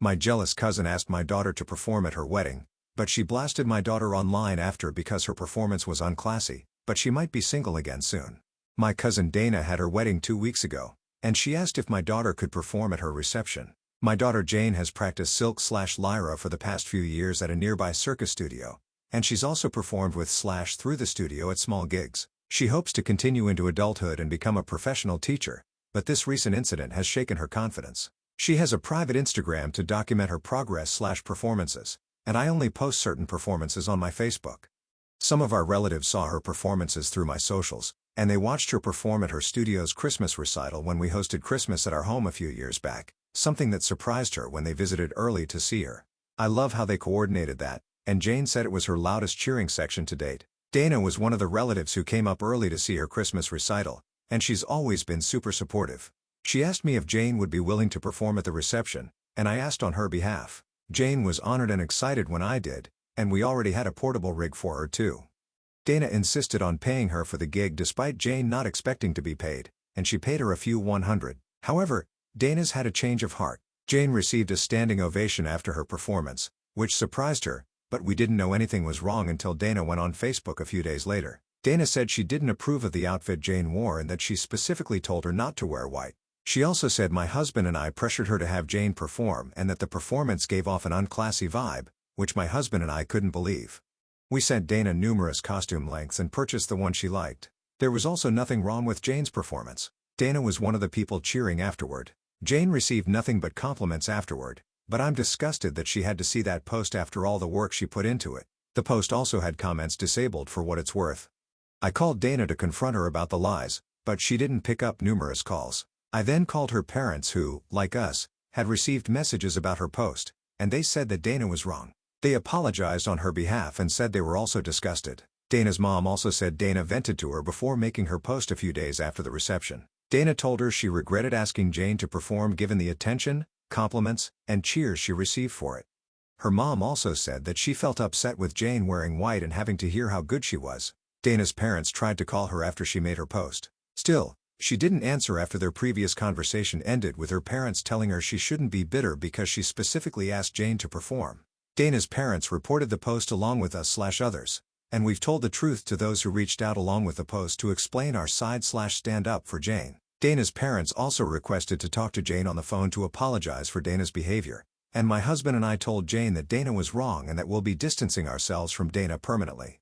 My jealous cousin asked my daughter to perform at her wedding, but she blasted my daughter online after because her performance was unclassy, but she might be single again soon. My cousin Dana had her wedding 2 weeks ago, and she asked if my daughter could perform at her reception. My daughter Jane has practiced silk/lyra for the past few years at a nearby circus studio, and she's also performed with / through the studio at small gigs. She hopes to continue into adulthood and become a professional teacher, but this recent incident has shaken her confidence. She has a private Instagram to document her progress/performances, and I only post certain performances on my Facebook. Some of our relatives saw her performances through my socials, and they watched her perform at her studio's Christmas recital when we hosted Christmas at our home a few years back, something that surprised her when they visited early to see her. I love how they coordinated that, and Jane said it was her loudest cheering section to date. Dana was one of the relatives who came up early to see her Christmas recital, and she's always been super supportive. She asked me if Jane would be willing to perform at the reception, and I asked on her behalf. Jane was honored and excited when I did, and we already had a portable rig for her too. Dana insisted on paying her for the gig despite Jane not expecting to be paid, and she paid her a few $100. However, Dana's had a change of heart. Jane received a standing ovation after her performance, which surprised her, but we didn't know anything was wrong until Dana went on Facebook a few days later. Dana said she didn't approve of the outfit Jane wore and that she specifically told her not to wear white. She also said my husband and I pressured her to have Jane perform and that the performance gave off an unclassy vibe, which my husband and I couldn't believe. We sent Dana numerous costume lengths and purchased the one she liked. There was also nothing wrong with Jane's performance. Dana was one of the people cheering afterward. Jane received nothing but compliments afterward, but I'm disgusted that she had to see that post after all the work she put into it. The post also had comments disabled for what it's worth. I called Dana to confront her about the lies, but she didn't pick up numerous calls. I then called her parents who, like us, had received messages about her post, and they said that Dana was wrong. They apologized on her behalf and said they were also disgusted. Dana's mom also said Dana vented to her before making her post a few days after the reception. Dana told her she regretted asking Jane to perform given the attention, compliments, and cheers she received for it. Her mom also said that she felt upset with Jane wearing white and having to hear how good she was. Dana's parents tried to call her after she made her post. Still, she didn't answer after their previous conversation ended with her parents telling her she shouldn't be bitter because she specifically asked Jane to perform. Dana's parents reported the post along with us/others, and we've told the truth to those who reached out along with the post to explain our side/stand up for Jane. Dana's parents also requested to talk to Jane on the phone to apologize for Dana's behavior, and my husband and I told Jane that Dana was wrong and that we'll be distancing ourselves from Dana permanently.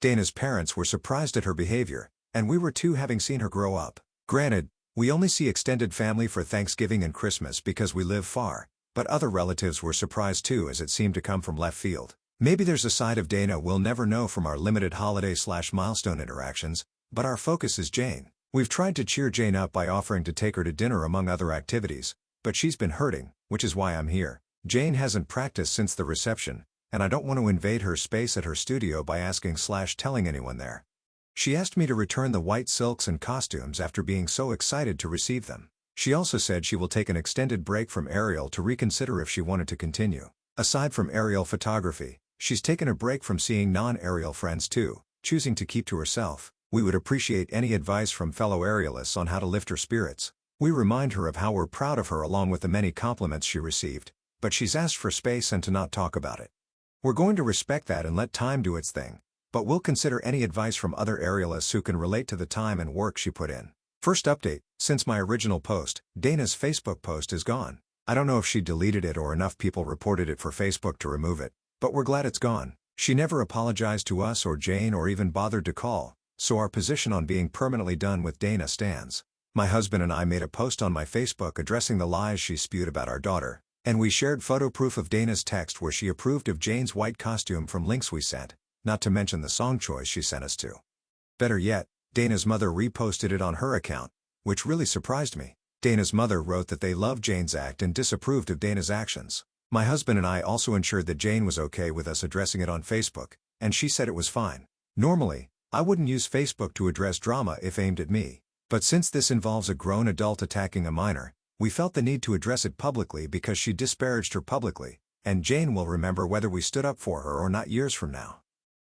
Dana's parents were surprised at her behavior, and we were too, having seen her grow up. Granted, we only see extended family for Thanksgiving and Christmas because we live far, but other relatives were surprised too as it seemed to come from left field. Maybe there's a side of Dana we'll never know from our limited holiday/milestone interactions, but our focus is Jane. We've tried to cheer Jane up by offering to take her to dinner among other activities, but she's been hurting, which is why I'm here. Jane hasn't practiced since the reception, and I don't want to invade her space at her studio by asking/telling anyone there. She asked me to return the white silks and costumes after being so excited to receive them. She also said she will take an extended break from aerial to reconsider if she wanted to continue. Aside from aerial photography, she's taken a break from seeing non-aerial friends too, choosing to keep to herself. We would appreciate any advice from fellow aerialists on how to lift her spirits. We remind her of how we're proud of her along with the many compliments she received, but she's asked for space and to not talk about it. We're going to respect that and let time do its thing, but we'll consider any advice from other aerialists who can relate to the time and work she put in. First update, since my original post, Dana's Facebook post is gone. I don't know if she deleted it or enough people reported it for Facebook to remove it, but we're glad it's gone. She never apologized to us or Jane or even bothered to call, so our position on being permanently done with Dana stands. My husband and I made a post on my Facebook addressing the lies she spewed about our daughter, and we shared photo proof of Dana's text where she approved of Jane's white costume from links we sent, not to mention the song choice she sent us to. Better yet, Dana's mother reposted it on her account, which really surprised me. Dana's mother wrote that they loved Jane's act and disapproved of Dana's actions. My husband and I also ensured that Jane was okay with us addressing it on Facebook, and she said it was fine. Normally, I wouldn't use Facebook to address drama if aimed at me, but since this involves a grown adult attacking a minor, we felt the need to address it publicly because she disparaged her publicly, and Jane will remember whether we stood up for her or not years from now.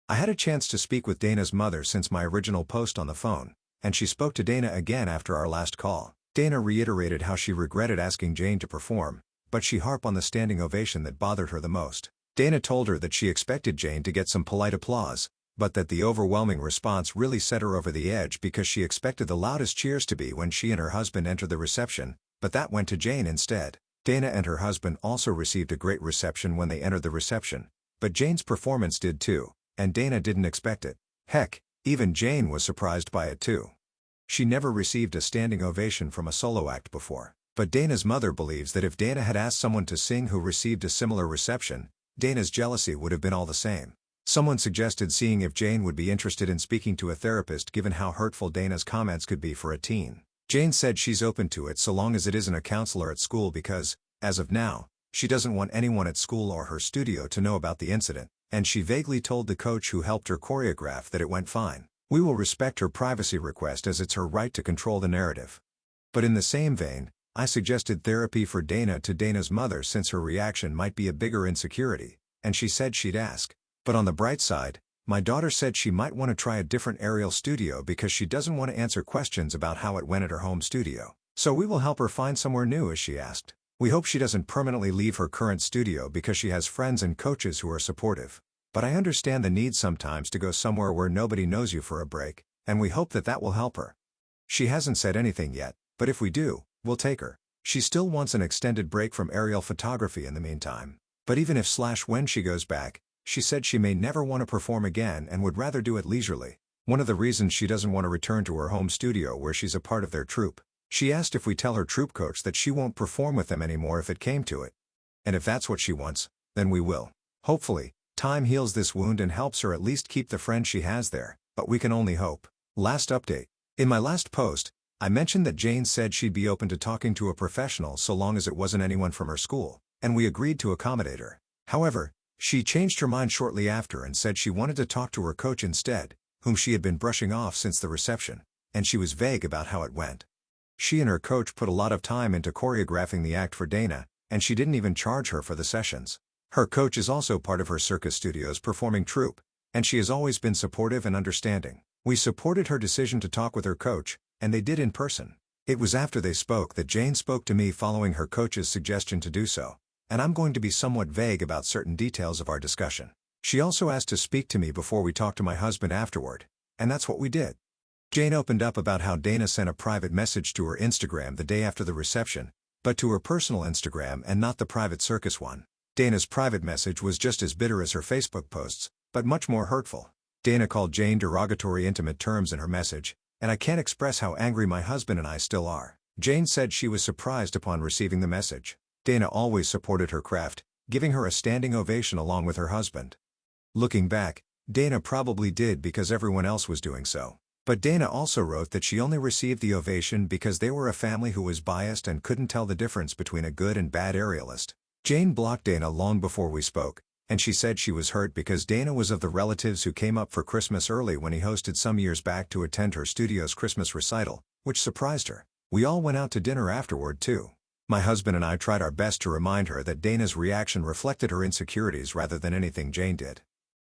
I had a chance to speak with Dana's mother since my original post on the phone, and she spoke to Dana again after our last call. Dana reiterated how she regretted asking Jane to perform, but she harped on the standing ovation that bothered her the most. Dana told her that she expected Jane to get some polite applause, but that the overwhelming response really set her over the edge because she expected the loudest cheers to be when she and her husband entered the reception, but that went to Jane instead. Dana and her husband also received a great reception when they entered the reception, but Jane's performance did too, and Dana didn't expect it. Heck, even Jane was surprised by it too. She never received a standing ovation from a solo act before, but Dana's mother believes that if Dana had asked someone to sing who received a similar reception, Dana's jealousy would have been all the same. Someone suggested seeing if Jane would be interested in speaking to a therapist given how hurtful Dana's comments could be for a teen. Jane said she's open to it so long as it isn't a counselor at school because, as of now, she doesn't want anyone at school or her studio to know about the incident, and she vaguely told the coach who helped her choreograph that it went fine. We will respect her privacy request as it's her right to control the narrative. But in the same vein, I suggested therapy for Dana to Dana's mother since her reaction might be a bigger insecurity, and she said she'd ask. But on the bright side, my daughter said she might want to try a different aerial studio because she doesn't want to answer questions about how it went at her home studio. So we will help her find somewhere new as she asked. We hope she doesn't permanently leave her current studio because she has friends and coaches who are supportive. But I understand the need sometimes to go somewhere where nobody knows you for a break, and we hope that that will help her. She hasn't said anything yet, but if we do, we'll take her. She still wants an extended break from aerial photography in the meantime. But even if/when she goes back, she said she may never want to perform again and would rather do it leisurely. One of the reasons she doesn't want to return to her home studio where she's a part of their troupe. She asked if we tell her troupe coach that she won't perform with them anymore if it came to it. And if that's what she wants, then we will. Hopefully, time heals this wound and helps her at least keep the friends she has there, but we can only hope. Last update. In my last post, I mentioned that Jane said she'd be open to talking to a professional so long as it wasn't anyone from her school, and we agreed to accommodate her. However, she changed her mind shortly after and said she wanted to talk to her coach instead, whom she had been brushing off since the reception, and she was vague about how it went. She and her coach put a lot of time into choreographing the act for Dana, and she didn't even charge her for the sessions. Her coach is also part of her circus studio's performing troupe, and she has always been supportive and understanding. We supported her decision to talk with her coach, and they did in person. It was after they spoke that Jane spoke to me following her coach's suggestion to do so, and I'm going to be somewhat vague about certain details of our discussion. She also asked to speak to me before we talked to my husband afterward, and that's what we did. Jane opened up about how Dana sent a private message to her Instagram the day after the reception, but to her personal Instagram and not the private circus one. Dana's private message was just as bitter as her Facebook posts, but much more hurtful. Dana called Jane derogatory intimate terms in her message, and I can't express how angry my husband and I still are. Jane said she was surprised upon receiving the message. Dana always supported her craft, giving her a standing ovation along with her husband. Looking back, Dana probably did because everyone else was doing so. But Dana also wrote that she only received the ovation because they were a family who was biased and couldn't tell the difference between a good and bad aerialist. Jane blocked Dana long before we spoke, and she said she was hurt because Dana was of the relatives who came up for Christmas early when he hosted some years back to attend her studio's Christmas recital, which surprised her. We all went out to dinner afterward too. My husband and I tried our best to remind her that Dana's reaction reflected her insecurities rather than anything Jane did.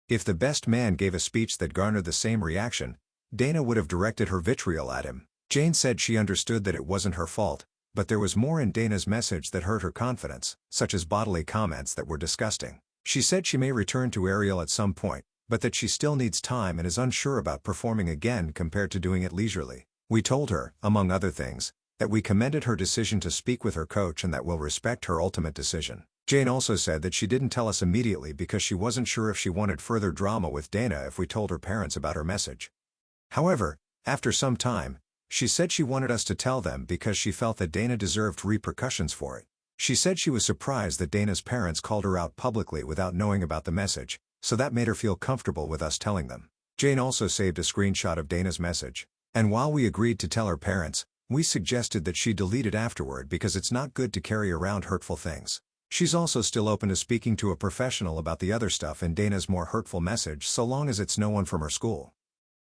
If the best man gave a speech that garnered the same reaction, Dana would have directed her vitriol at him. Jane said she understood that it wasn't her fault, but there was more in Dana's message that hurt her confidence, such as bodily comments that were disgusting. She said she may return to aerial at some point, but that she still needs time and is unsure about performing again compared to doing it leisurely. We told her, among other things, that we commended her decision to speak with her coach and that we'll respect her ultimate decision. Jane also said that she didn't tell us immediately because she wasn't sure if she wanted further drama with Dana if we told her parents about her message. However, after some time, she said she wanted us to tell them because she felt that Dana deserved repercussions for it. She said she was surprised that Dana's parents called her out publicly without knowing about the message, so that made her feel comfortable with us telling them. Jane also saved a screenshot of Dana's message, and while we agreed to tell her parents, we suggested that she delete it afterward because it's not good to carry around hurtful things. She's also still open to speaking to a professional about the other stuff in Dana's more hurtful message so long as it's no one from her school.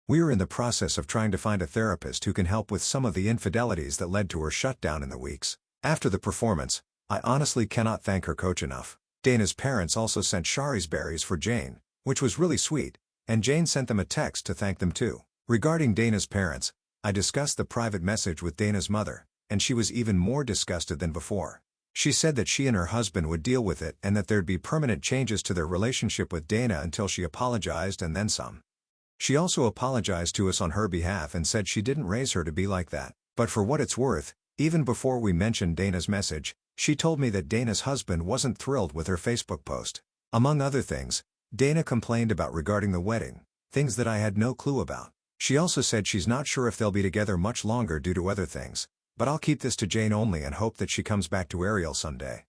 We are in the process of trying to find a therapist who can help with some of the infidelities that led to her shutdown in the weeks after the performance. I honestly cannot thank her coach enough. Dana's parents also sent Shari's berries for Jane, which was really sweet, and Jane sent them a text to thank them too. Regarding Dana's parents, I discussed the private message with Dana's mother, and she was even more disgusted than before. She said that she and her husband would deal with it and that there'd be permanent changes to their relationship with Dana until she apologized and then some. She also apologized to us on her behalf and said she didn't raise her to be like that, but for what it's worth, even before we mentioned Dana's message, she told me that Dana's husband wasn't thrilled with her Facebook post. Among other things, Dana complained about regarding the wedding, things that I had no clue about. She also said she's not sure if they'll be together much longer due to other things, but I'll keep this to Jane only and hope that she comes back to Ariel someday.